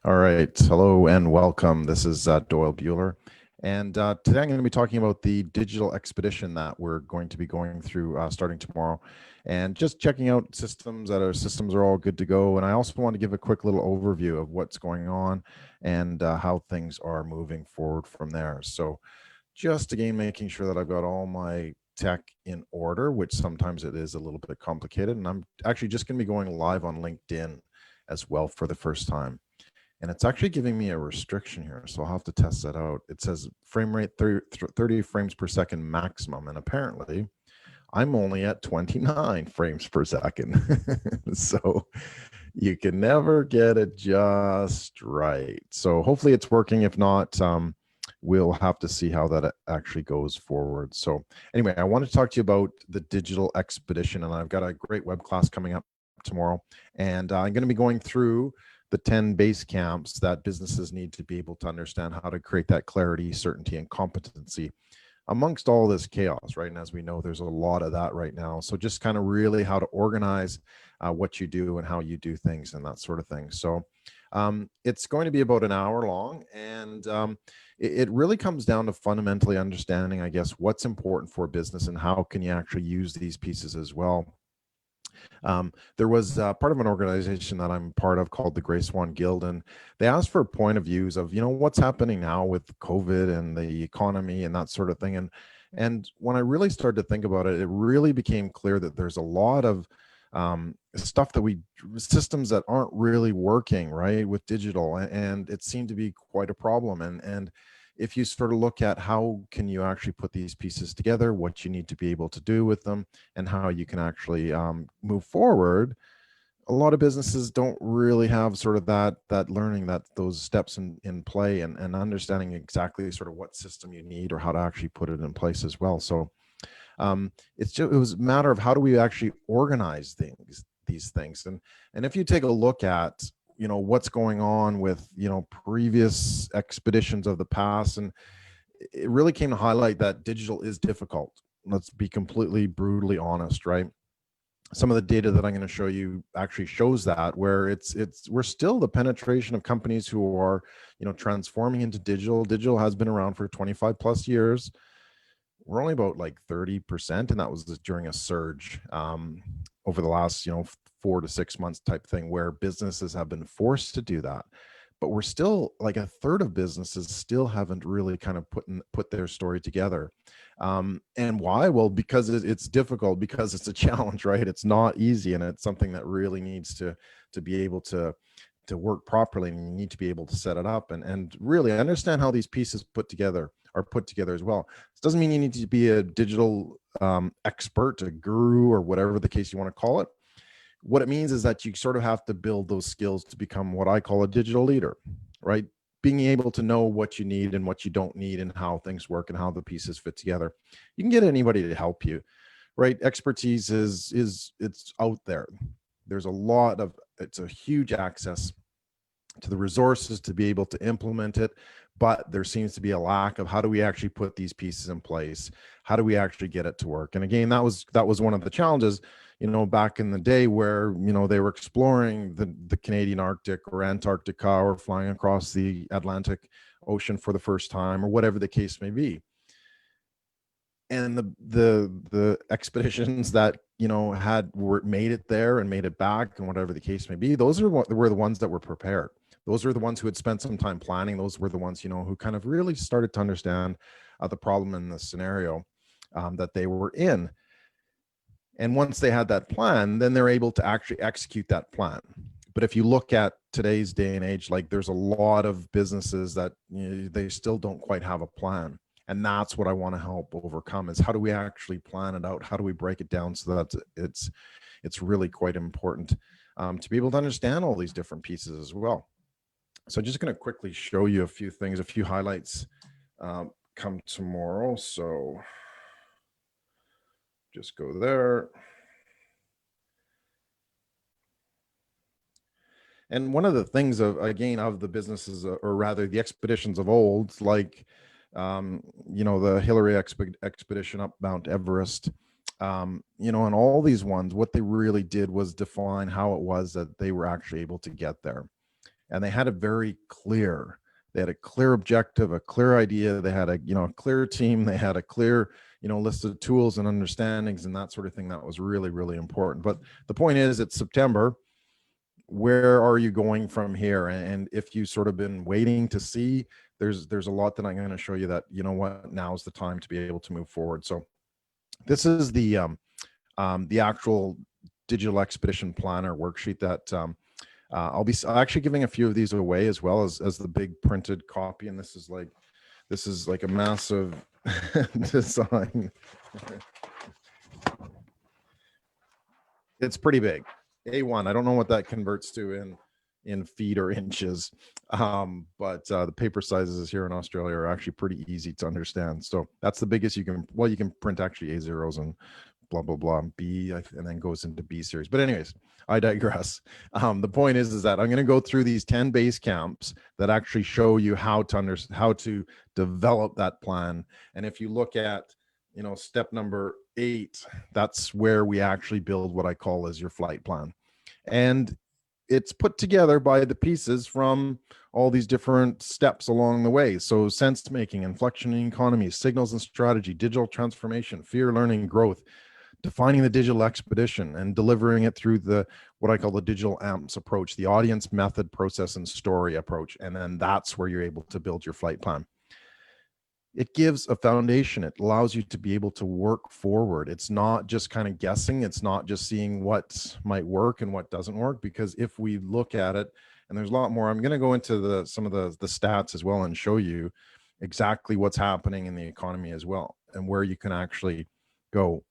All right. Hello and welcome. This is Doyle Bueller. And today I'm going to be talking about the digital expedition that we're going to be going through starting tomorrow and just checking out systems that our systems are all good to go. And I also want to give a quick little overview of what's going on and how things are moving forward from there. So just again, making sure that I've got all my tech in order, which sometimes it is a little bit complicated. And I'm actually just going to be going live on LinkedIn as well for the first time. And it's actually giving me a restriction here, so I'll have to test that out. It says frame rate 30 frames per second maximum, and apparently I'm only at 29 frames per second. So you can never get it just right. So hopefully it's working. If not, we'll have to see how that actually goes forward. So anyway, I want to talk to you about the digital expedition, and I've got a great web class coming up tomorrow, and I'm going to be going through the 10 base camps that businesses need to be able to understand how to create that clarity, certainty, and competency amongst all this chaos, right? And as we know, there's a lot of that right now. So just kind of really how to organize what you do and how you do things and that sort of thing. So it's going to be about an hour long, and it really comes down to fundamentally understanding, I guess, what's important for business and how can you actually use these pieces as well. There was part of an organization that I'm part of called the Gray Swan Guild, and they asked for point of views of what's happening now with COVID and the economy and that sort of thing. And when I really started to think about it, it really became clear that there's a lot of stuff that systems that aren't really working right with digital, and it seemed to be quite a problem. And if you sort of look at how can you actually put these pieces together, what you need to be able to do with them, and how you can actually move forward, a lot of businesses don't really have sort of that learning, that those steps in play, and understanding exactly sort of what system you need or how to actually put it in place as well. So it was a matter of how do we actually organize these things. And if you take a look at what's going on with previous expeditions of the past, and it really came to highlight that digital is difficult. Let's be completely brutally honest, right? Some of the data that I'm going to show you actually shows that, where we're still the penetration of companies who are transforming into digital has been around for 25 plus years. We're only about like 30%, and that was during a surge over the last 4 to 6 months type thing, where businesses have been forced to do that. But we're still like a third of businesses still haven't really kind of put their story together. And why? Well, because it's difficult, because it's a challenge, right? It's not easy, and it's something that really needs to be able to work properly, and you need to be able to set it up and really understand how these pieces are put together as well. This doesn't mean you need to be a digital expert, a guru, or whatever the case you want to call it. What it means is that you sort of have to build those skills to become what I call a digital leader, right? Being able to know what you need and what you don't need, and how things work and how the pieces fit together. You can get anybody to help you, right? Expertise it's out there. There's it's a huge access to the resources to be able to implement it, but there seems to be a lack of how do we actually put these pieces in place, how do we actually get it to work. And again, that was one of the challenges back in the day, where they were exploring the Canadian Arctic or Antarctica, or flying across the Atlantic Ocean for the first time, or whatever the case may be. And the expeditions that were made it there and made it back, and whatever the case may be, those were the ones that were prepared. Those were the ones who had spent some time planning. Those were the ones who kind of really started to understand the problem and the scenario that they were in. And once they had that plan, then they're able to actually execute that plan. But if you look at today's day and age, like, there's a lot of businesses that they still don't quite have a plan. And that's what I want to help overcome, is how do we actually plan it out? How do we break it down so that it's really quite important to be able to understand all these different pieces as well. So I'm just going to quickly show you a few things, a few highlights come tomorrow. So just go there. And one of the things of the businesses, or rather the expeditions of old, like the Hillary expedition up Mount Everest, and all these ones, what they really did was define how it was that they were actually able to get there. and they had it very clear. They had a clear objective, a clear idea. They had a clear team. They had a clear list of tools and understandings and that sort of thing. That was really, really important. But the point is, it's September. Where are you going from here? And if you sort of been waiting to see, there's a lot that I'm going to show you that, now's the time to be able to move forward. So this is the actual digital expedition planner worksheet that I'll be actually giving a few of these away, as well as the big printed copy. And this is like a massive design. It's pretty big. A1. I don't know what that converts to in feet or inches, but the paper sizes here in Australia are actually pretty easy to understand. So that's the biggest you can print actually A0s and blah blah blah B, and then goes into B series. But anyways, I digress. The point is that I'm going to go through these 10 base camps that actually show you how to develop that plan. And if you look at step number 8, that's where we actually build what I call as your flight plan. And it's put together by the pieces from all these different steps along the way. So sense making, inflection in economy, signals and strategy, digital transformation, fear, learning, growth, defining the digital expedition, and delivering it through what I call the digital AMPS approach, the audience, method, process, and story approach. And then that's where you're able to build your flight plan. It gives a foundation. It allows you to be able to work forward. It's not just kind of guessing. It's not just seeing what might work and what doesn't work, because if we look at it, and there's a lot more, I'm going to go into some of the stats as well and show you exactly what's happening in the economy as well and where you can actually go.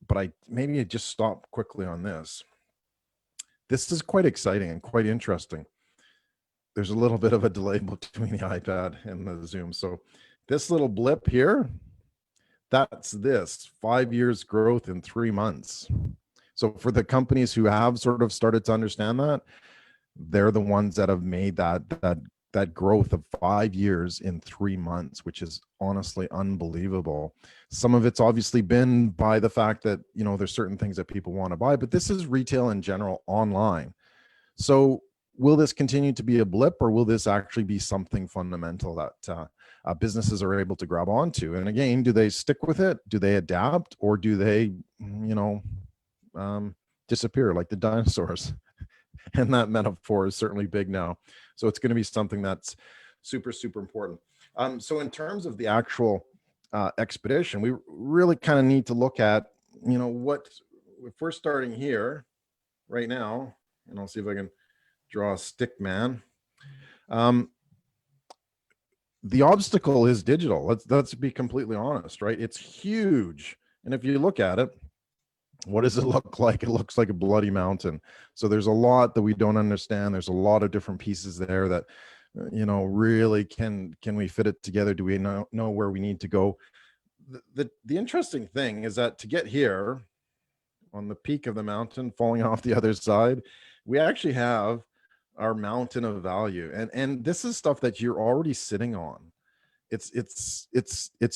But I just stop quickly on this. This is quite exciting and quite interesting. There's a little bit of a delay between the iPad and the Zoom. So this little blip here, that's 5 years growth in 3 months. So for the companies who have sort of started to understand that, they're the ones that have made that growth of 5 years in 3 months, which is honestly unbelievable. Some of it's obviously been by the fact that, there's certain things that people want to buy, but this is retail in general online. So will this continue to be a blip, or will this actually be something fundamental that businesses are able to grab onto? And again, do they stick with it? Do they adapt, or do they, disappear like the dinosaurs? And that metaphor is certainly big now. So it's going to be something that's super, super important. So in terms of the actual expedition, we really kind of need to look at, what, if we're starting here right now, and I'll see if I can draw a stick man. The obstacle is digital. Let's be completely honest, right? It's huge. And if you look at it, what does it look like? It looks like a bloody mountain. So there's a lot that we don't understand. There's a lot of different pieces there that, really can we fit it together? Do we know where we need to go? The interesting thing is that to get here on the peak of the mountain, falling off the other side, we actually have our mountain of value. And this is stuff that you're already sitting on. It's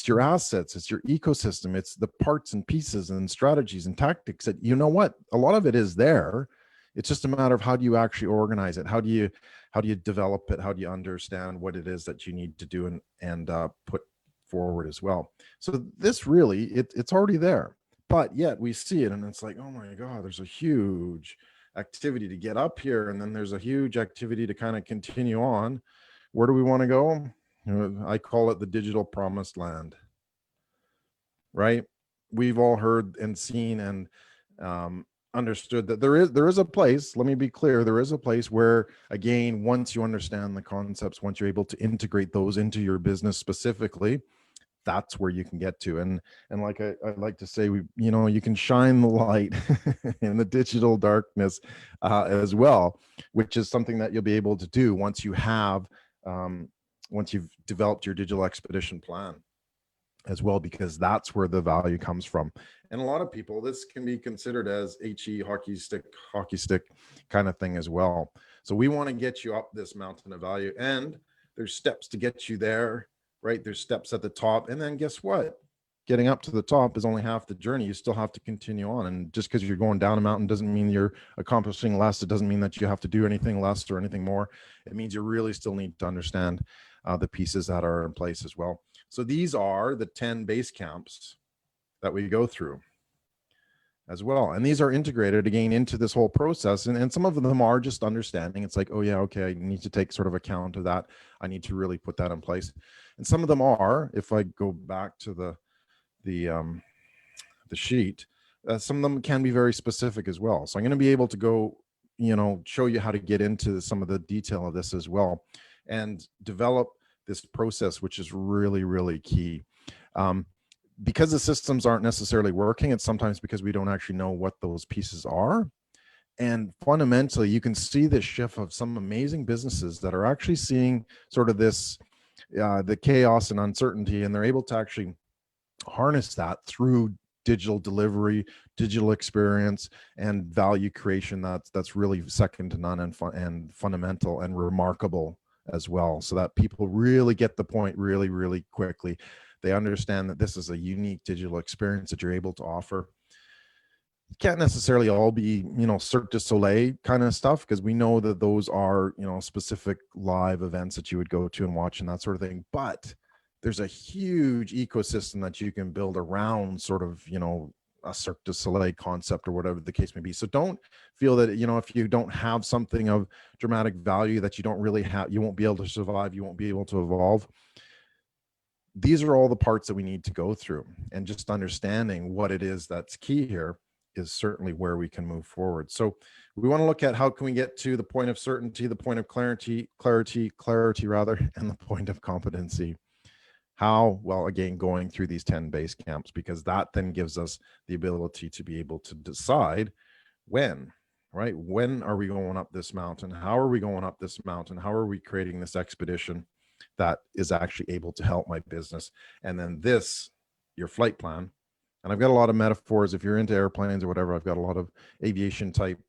your assets, it's your ecosystem, it's the parts and pieces and strategies and tactics that, what, a lot of it is there. It's just a matter of how do you actually organize it? How do you develop it? How do you understand what it is that you need to do and put forward as well? So this really, it's already there, but yet we see it and it's like, oh my God, there's a huge activity to get up here. And then there's a huge activity to kind of continue on. Where do we want to go? I call it the digital promised land, right? We've all heard and seen and understood that there is a place. Let me be clear. There is a place where, again, once you understand the concepts, once you're able to integrate those into your business specifically, that's where you can get to. And like I like to say, you can shine the light in the digital darkness as well, which is something that you'll be able to do once you've developed your digital expedition plan as well, because that's where the value comes from. And a lot of people, this can be considered as hockey stick kind of thing as well. So we want to get you up this mountain of value, and there's steps to get you there, right? There's steps at the top. And then guess what? getting up to the top is only half the journey. You still have to continue on. And just because you're going down a mountain doesn't mean you're accomplishing less. It doesn't mean that you have to do anything less or anything more. It means you really still need to understand the pieces that are in place as well. So these are the 10 base camps that we go through as well. And these are integrated again into this whole process. And some of them are just understanding. It's like, oh yeah, okay, I need to take sort of account of that. I need to really put that in place. And some of them are, if I go back to the sheet, some of them can be very specific as well. So I'm going to be able to go, show you how to get into some of the detail of this as well and develop this process, which is really, really key. Because the systems aren't necessarily working, it's sometimes because we don't actually know what those pieces are. And fundamentally, you can see this shift of some amazing businesses that are actually seeing sort of this, the chaos and uncertainty, and they're able to actually harness that through digital delivery, digital experience, and value creation. That's really second to none and fundamental and remarkable as well. So that people really get the point really, really quickly. They understand that this is a unique digital experience that you're able to offer. It can't necessarily all be, Cirque du Soleil kind of stuff, because we know that those are, specific live events that you would go to and watch and that sort of thing. But there's a huge ecosystem that you can build around sort of, a Cirque du Soleil concept or whatever the case may be. So don't feel that, if you don't have something of dramatic value that you don't really have, you won't be able to survive, you won't be able to evolve. These are all the parts that we need to go through, and just understanding what it is that's key here is certainly where we can move forward. So we want to look at how can we get to the point of certainty, the point of clarity rather, and the point of competency. How? Well, again, going through these 10 base camps, because that then gives us the ability to be able to decide when, right? When are we going up this mountain? How are we going up this mountain? How are we creating this expedition that is actually able to help my business? And then this, your flight plan. And I've got a lot of metaphors. If you're into airplanes or whatever, I've got a lot of aviation type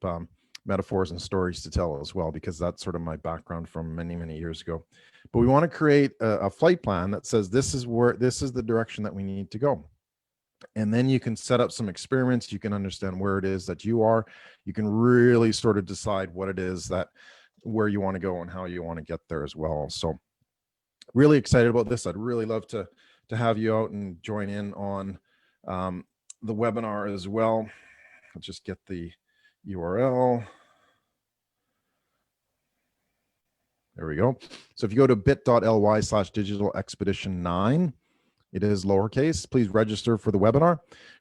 metaphors and stories to tell as well, because that's sort of my background from many, many years ago. But we want to create a flight plan that says this is the direction that we need to go. And then you can set up some experiments. You can understand where it is that you are. You can really sort of decide what it is where you want to go and how you want to get there as well. So really excited about this. I'd really love to have you out and join in on the webinar as well. I'll just get the URL. There we go. So if you go to bit.ly/digital expedition 9, it is lowercase. Please register for the webinar.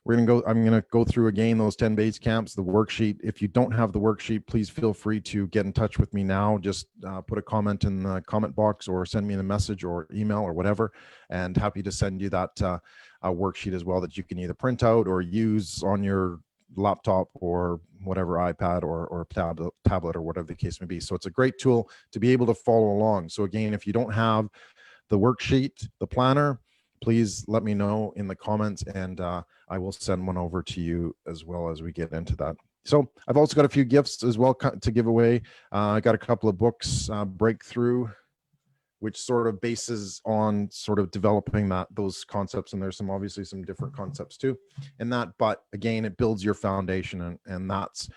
I'm going to go through again those 10 base camps, the worksheet. If you don't have the worksheet, please feel free to get in touch with me now. Just put a comment in the comment box or send me a message or email or whatever, and happy to send you that worksheet as well that you can either print out or use on your laptop or whatever, iPad or tablet or whatever the case may be. So it's a great tool to be able to follow along. So again, if you don't have the worksheet, the planner, please let me know in the comments, and I will send one over to you as well as we get into that. So I've also got a few gifts as well to give away. I got a couple of books, Breakthrough, which sort of bases on sort of developing those concepts. And there's obviously some different concepts too in that, but again, it builds your foundation, and that's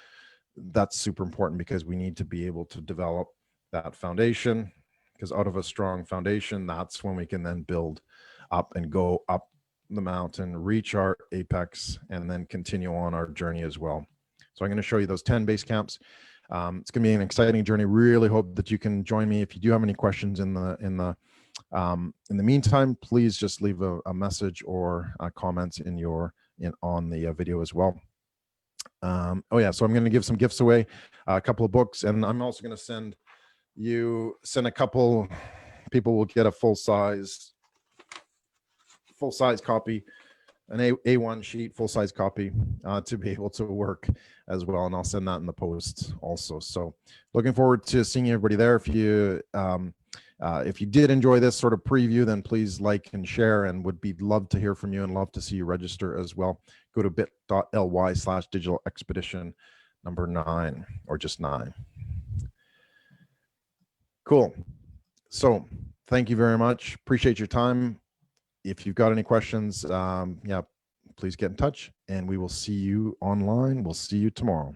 super important, because we need to be able to develop that foundation, because out of a strong foundation, that's when we can then build up and go up the mountain, reach our apex, and then continue on our journey as well. So I'm going to show you those 10 base camps. It's going to be an exciting journey. Really hope that you can join me. If you do have any questions in the meantime, please just leave a message or comments on the video as well. Oh yeah, so I'm going to give some gifts away, a couple of books, and I'm also going to send a couple people will get a full size copy, an A1 sheet, full size copy to be able to work as well. And I'll send that in the post also. So looking forward to seeing everybody there. If you did enjoy this sort of preview, then please like and share, and would be love to hear from you and love to see you register as well. Go to bit.ly/digital expedition number 9, or just 9. Cool. So thank you very much. Appreciate your time. if you've got any questions, yeah, please get in touch, and we will see you online. We'll see you tomorrow.